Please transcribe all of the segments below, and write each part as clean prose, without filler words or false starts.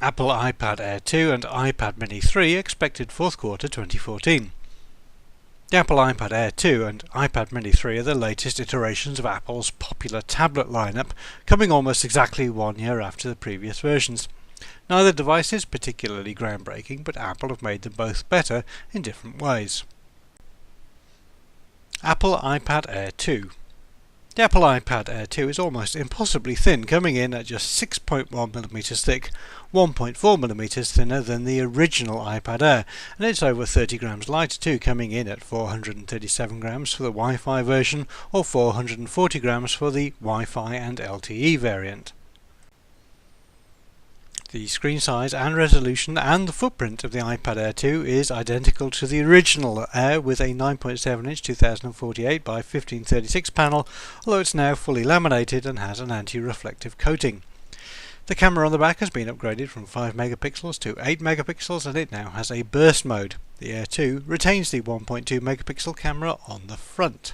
Apple iPad Air 2 and iPad Mini 3 expected fourth quarter 2014. The Apple iPad Air 2 and iPad Mini 3 are the latest iterations of Apple's popular tablet lineup, coming almost exactly 1 year after the previous versions. Neither device is particularly groundbreaking, but Apple have made them both better in different ways. Apple iPad Air 2. The Apple iPad Air 2 is almost impossibly thin, coming in at just 6.1mm thick, 1.4mm thinner than the original iPad Air, and it's over 30 grams lighter too, coming in at 437 grams for the Wi-Fi version or 440 grams for the Wi-Fi and LTE variant. The screen size and resolution and the footprint of the iPad Air 2 is identical to the original Air, with a 9.7-inch 2048 by 1536 panel, although it's now fully laminated and has an anti-reflective coating. The camera on the back has been upgraded from 5 megapixels to 8 megapixels, and it now has a burst mode. The Air 2 retains the 1.2 megapixel camera on the front.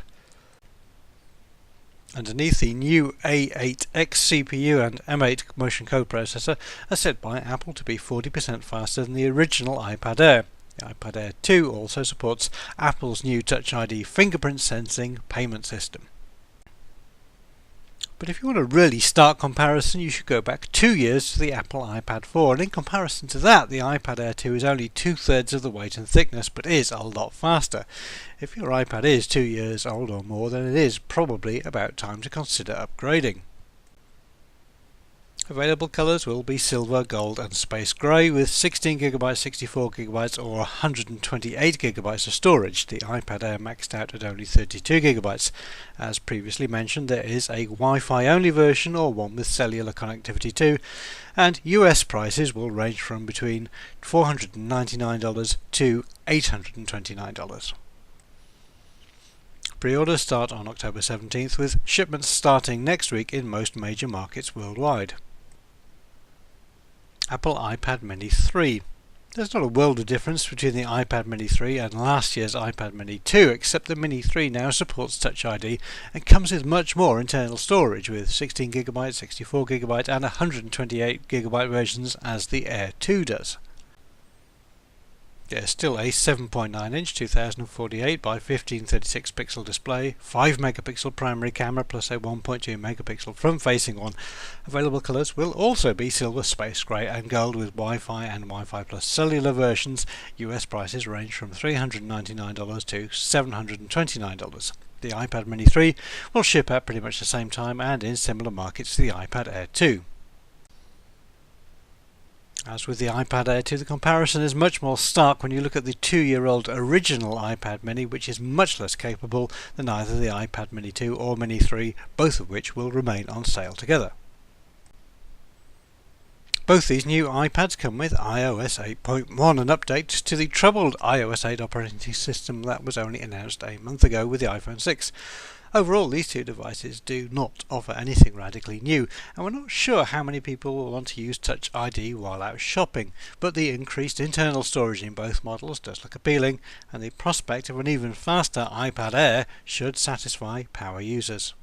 Underneath, the new A8X CPU and M8 motion code processor are set by Apple to be 40% faster than the original iPad Air. The iPad Air 2 also supports Apple's new Touch ID fingerprint sensing payment system. But if you want a really stark comparison, you should go back 2 years to the Apple iPad 4, and in comparison to that, the iPad Air 2 is only 2/3 of the weight and thickness, but is a lot faster. If your iPad is 2 years old or more, then it is probably about time to consider upgrading. Available colours will be silver, gold and space grey, with 16GB, 64GB or 128GB of storage. The iPad Air maxed out at only 32GB. As previously mentioned, there is a Wi-Fi only version or one with cellular connectivity too, and US prices will range from between $499 to $829. Pre-orders start on October 17th, with shipments starting next week in most major markets worldwide. Apple iPad Mini 3. There's not a world of difference between the iPad Mini 3 and last year's iPad Mini 2, except the Mini 3 now supports Touch ID and comes with much more internal storage, with 16GB, 64GB and 128GB versions as the Air 2 does. There's still a 7.9-inch 2048 by 1536 pixel display, 5 megapixel primary camera plus a 1.2 megapixel front-facing one. Available colours will also be silver, space grey and gold, with Wi-Fi and Wi-Fi plus cellular versions. US prices range from $399 to $729. The iPad Mini 3 will ship at pretty much the same time and in similar markets to the iPad Air 2. As with the iPad Air 2, the comparison is much more stark when you look at the 2-year-old original iPad Mini, which is much less capable than either the iPad Mini 2 or Mini 3, both of which will remain on sale together. Both these new iPads come with iOS 8.1, an update to the troubled iOS 8 operating system that was only announced a month ago with the iPhone 6. Overall, these two devices do not offer anything radically new, and we're not sure how many people will want to use Touch ID while out shopping, but the increased internal storage in both models does look appealing, and the prospect of an even faster iPad Air should satisfy power users.